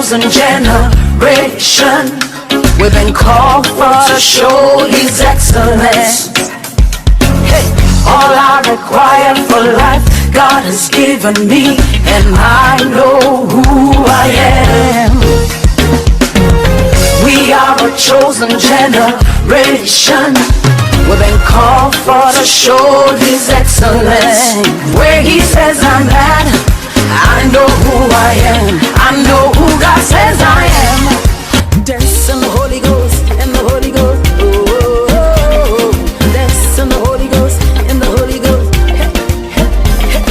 chosen generation. We've been called for to show His excellence. Hey, all I require for life, God has given me, and I know who I am. We are a chosen generation. We've been called for to show His excellence. Where He says I'm at, I know who I am. I know who God says I am. Dance in the Holy Ghost, in the Holy Ghost. Oh, oh, oh, oh. Dance in the Holy Ghost, in the Holy Ghost. Hey, hey, hey.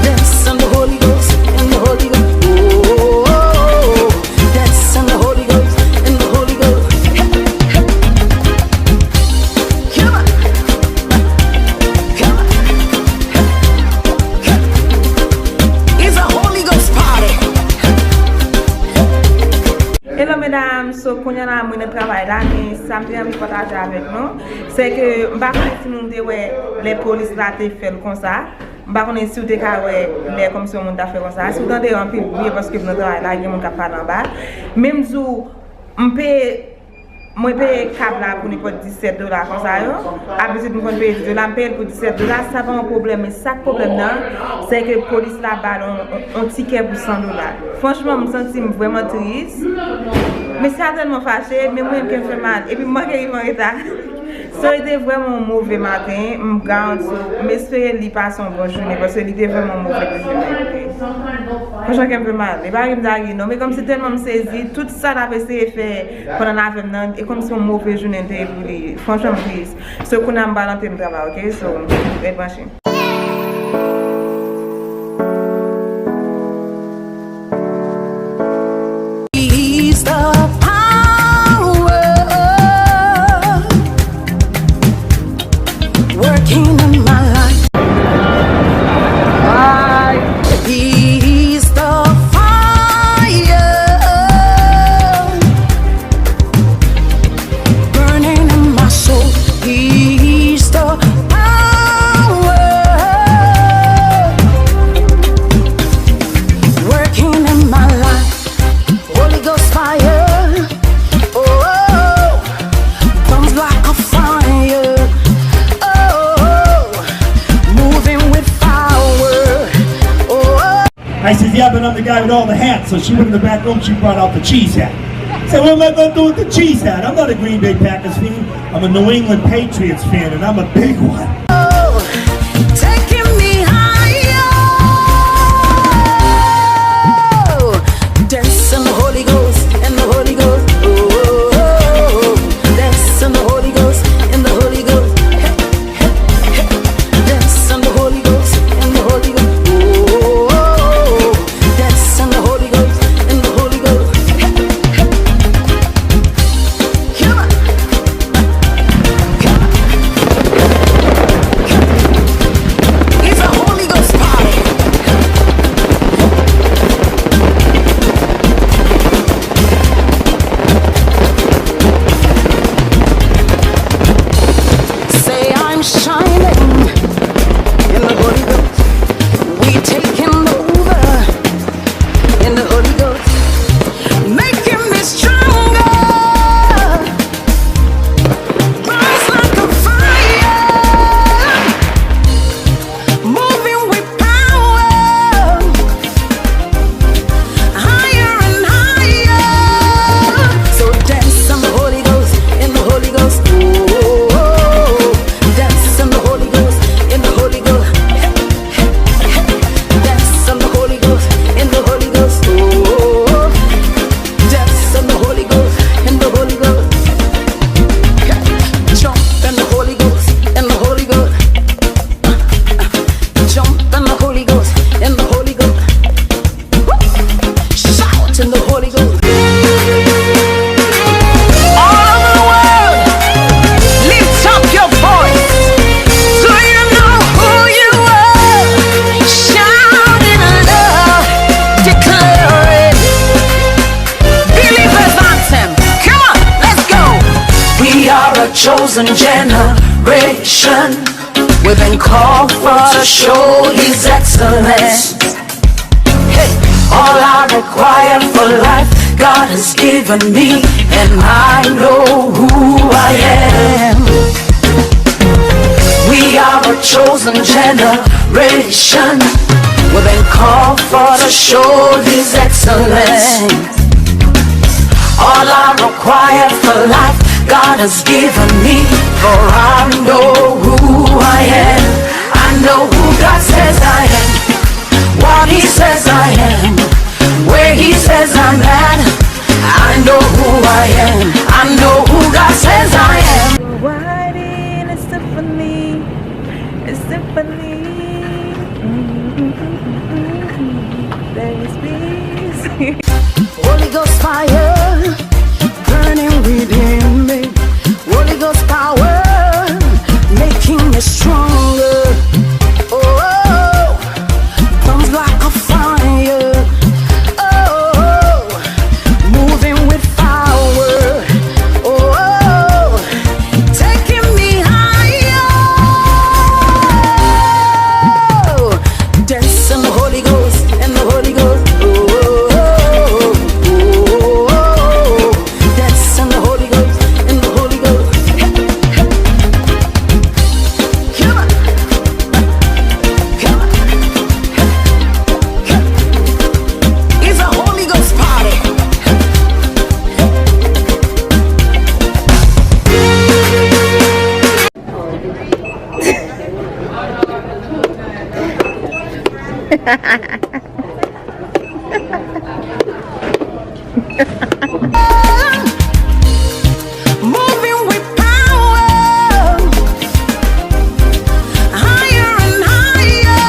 Dance in the Holy Ghost, in the Holy Ghost. Oh, oh, oh. Dance in the Holy Ghost, in the Holy Ghost. Hey, hey. Come on. Come on. It's a Holy Ghost party. Hello mesdames, so qu'on y a un travail là, mais ça me vient de partager avec nous. C'est que je ne sais pas si les polices là te fait comme ça. Je ne sais pas si les commissions ont fait comme ça. Si vous avez un peu de parce que nous travaillons là, il y a un cap en bas. Même si je paye câble là pour $17 comme ça. Habitude nous paye $10 pour $17, ça pas un problème. Mais ça problème là, c'est que la police là bas un ticket pour $100. Franchement, je me sens vraiment triste. Mais c'est tellement fâché, mais moi je me fais mal. Et puis moi qui arrive en retard. Ça a été vraiment un mauvais matin, je garantis. Mais j'espère qu'il passe une bonne journée parce qu'il était vraiment mauvais journée. Franchement, je me fais mal. Il va me non, mais comme c'est tellement saisi, tout ça a essayé de faire pendant la journée, et comme c'est une mauvaise journée, franchement, je suis triste. Ce qu'on a balancé le travail, ok? So, je vais brancher. I said, yeah, but I'm the guy with all the hats. So she went in the back room, she brought out the cheese hat. I said, what am I going to do with the cheese hat? I'm not a Green Bay Packers fan. I'm a New England Patriots fan, and I'm a big one. Taking me higher. Dance in the Holy Ghost, in the Holy Ghost. Oh, oh, oh. Dance in the Holy Ghost, in the Holy Ghost. Hey, hey, hey. Dance in the Holy Ghost, in the Holy Ghost. Chosen generation, we've been called for to show His excellence. Hey, all I require for life, God has given me, and I know who I am. We are a chosen generation. We've been called for to show His excellence. All I require for life, God has given me, for I know who I am. I know who God says I am, what He says I am, where He says I'm at. I know who I am, I know who God says I am. Riding a symphony, a symphony. There is peace. Holy Ghost fire burning within me. Holy Ghost power making me stronger. Oh, comes like a fire. Oh, moving with power. Oh, taking me higher. Dance in the Holy Ghost, in the Holy Ghost. Moving with power, higher and higher.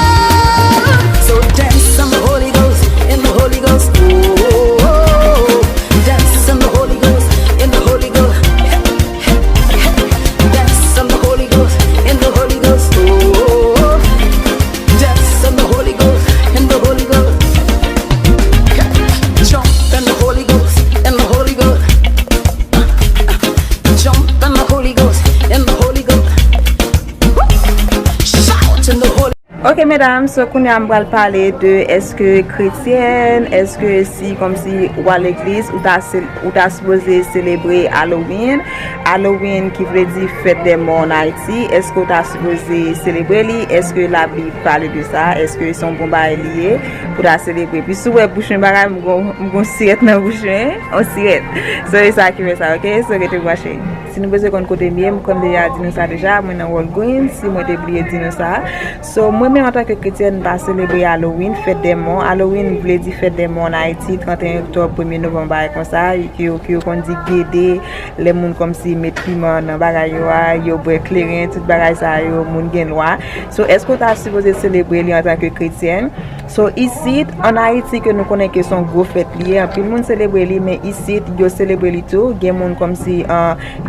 So dance in the Holy Ghost, in the Holy Ghost. Oh, dance in the Holy Ghost, in the Holy Ghost. Dance in the Holy Ghost, in the Holy Ghost. Oh, dance in the Holy Ghost, in the Holy Ghost. Jump in the Holy Ghost, in the Holy Ghost. Jump in the Holy Ghost, in the Holy Ghost. Shout in the Holy. Ok mesdames, so qu'on a m'bral parler de est-ce que chrétienne, est-ce que si comme si ou à l'église ou t'as supposé célébrer Halloween, Halloween qui veut dire fête des morts en Haïti, est-ce que t'as supposé célébrer li, est-ce que la Bible parle de ça, est-ce que son bon bail lié pour ta célébrer. Puis sous bouchon bagay m'gon sirette dans bouchon, on sirette. So c'est ça qui fait ça, OK? So que te branché. Si nous besoin qu'on côté mieux, comme déjà dit ça déjà, moi dans World Green, si moi t'ai oublié dire ça. So moi même en tant que chrétienne, va célébrer Halloween, fête des morts. Halloween veut dire fête des morts en Haïti, 31 octobre, 1er novembre, comme ça, qui on dit guider les gens comme si mettre piment dans bagay yo boire clairin, tout bagay ça yo moun gen loi. So est-ce que tu as supposé célébrer en tant que chrétienne? So ici en Haïti que nous connaissons que son gros fête lié, puis le monde célèbre li, mais ici yo célèbre li tout, gen moun comme si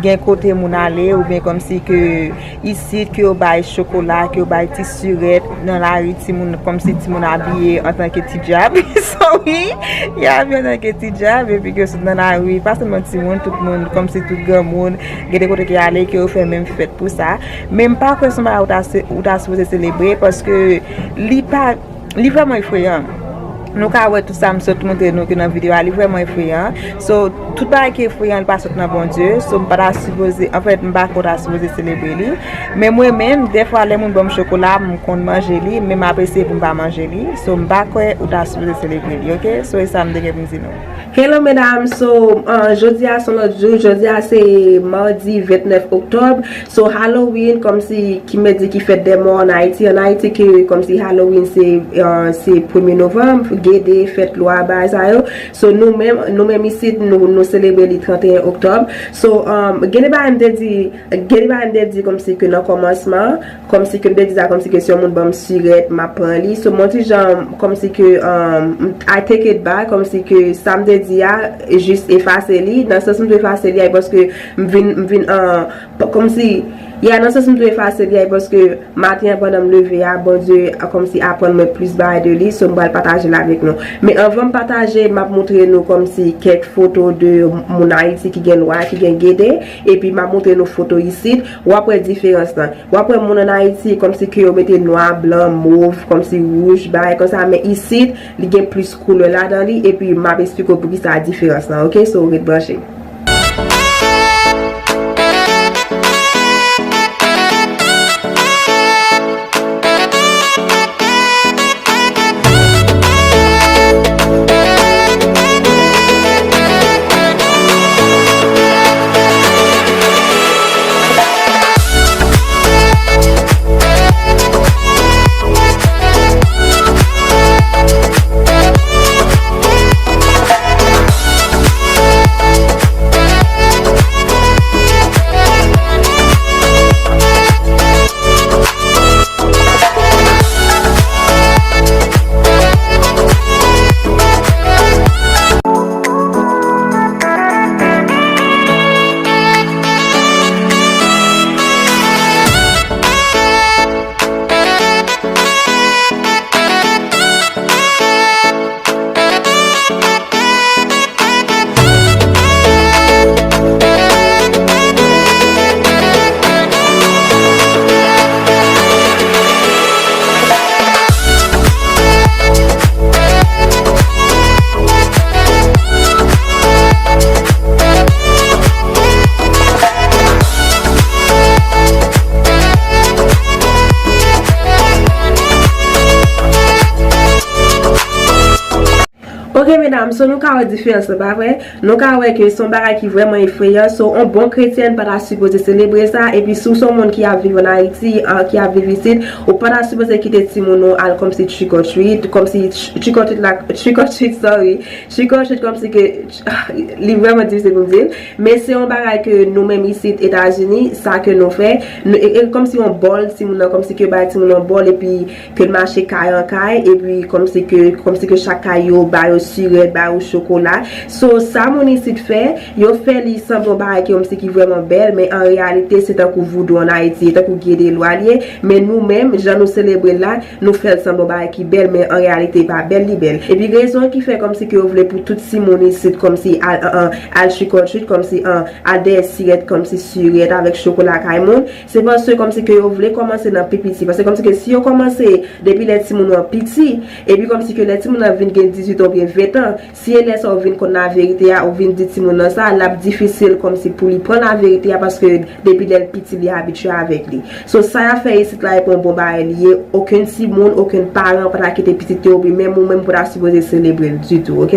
gen côté moun aller ou bien comme si que ici que yo bay chocolat, que yo bay tissurette dans la rue, ti moun comme si ti moun habillé en tant que petit diable. So oui, il y a bien en tant que petit diable et puis que dans la rue, pas seulement ti moun, tout le monde comme si tout grand monde, gen des côté qui aller que yo fait même fête pour ça. Même pas que son ou ta supposé célébrer parce que li vraiment effrayant. Nous avons tout ça, tout le monde dans la vidéo, il est vraiment effrayant. So, tout le monde qui est effrayant, passe dans bon Dieu. So, je ne suis pas supposé, en fait, je ne suis pas supposé célébrer. Mais moi-même, des fois, les gens qui ont chocolat, je peux manger, mais je apprécie pour ne pas manger. So, je ne suis pas supposé célébrer. Ok? So, c'est ça que je veux dire. Hello mesdames, so jeudi à son autre jour, jeudi à c'est mardi 29 octobre, so Halloween comme si qui me dit qu'il fait des morts en Haïti que comme si Halloween c'est 1er novembre, guédé fête loi ba ça yo. So nous même ici nous célébrer le 31 octobre. So gene ba me dit comme si que dans commencement, comme si que me dit ça comme si que si on monde bam surette m'a prend li. So mon petit genre comme si que I take it back comme si que samedi dia juste effacer li dans ce sens effacer li parce que m'vin comme si Ya nan sens mwen efase li parce que matin pendant me lever à bon Dieu comme si apprendre plus bail de lui so m'bral partager là avec nous. Mais avant de partager m'a montrer nous comme si quelques photos de mon Haïti qui gagne loi qui gagne guédé et puis m'a montrer nos photos ici ou après différence là. Ou après mon en Haïti comme si que mettait noir, blanc, mauve comme si rouge bail comme ça mais ici il gagne plus couleur là dans lui et puis m'a expliquer pour qui ça la différence là. OK, so on branché. Ok mesdames, so nous avons différence, pas vrai? Nous avons que son bagage qui vraiment effrayant, so un bon chrétien pas supposé célébrer ça et puis sous son monde qui a vécu en Haïti, qui a vécu ici, ou pas supposé quitter Timono al comme si trick or treat, comme si trick or treat comme si que il vraiment difficile pour dire, mais c'est un bagage que nous même ici aux États-Unis, ça que nous fait, comme si on bol Timono comme si que bah Timono bol et puis que le marché caille en caille et puis comme si que chaque caillou bah surette ba ou chocolat. So ça mon ici fait, yo fait li semble ba comme c'est qui vraiment belle mais en réalité c'est un coup voodoo en Haïti, c'est un coup guédé loyer mais nous-mêmes j'en nous célébrer là, nous fait semble ba qui belle mais en réalité pas belle li belle. Et puis raison qui fait comme si que vous voulez pour toute Simon ici comme si al chocolat comme si à des cigarettes comme si surette avec chocolat caimon, c'est parce que comme si que vous voulez commencer dans petit parce que comme si que si on commencer depuis les Simon petit et puis comme si que les Simon vinn 18 ans bien 20 ans, si elle est vinn qu'on la vérité ou vinn dit Simon ça la difficile comme si pour lui prendre la vérité parce que depuis le petit il est habitué avec lui. So ça a fait ici là pour bon bail lié aucun Simon, aucun parent pour la quitter petit ou même ou même pour la supposer célébrer du tout, OK?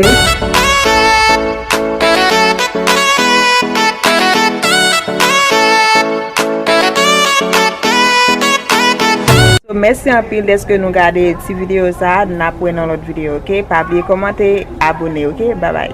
Merci en pile de ce que nous regardez cette vidéo ça, nous apprenons dans l'autre vidéo, OK? Pas oublier commenter, abonner, OK? Bye bye.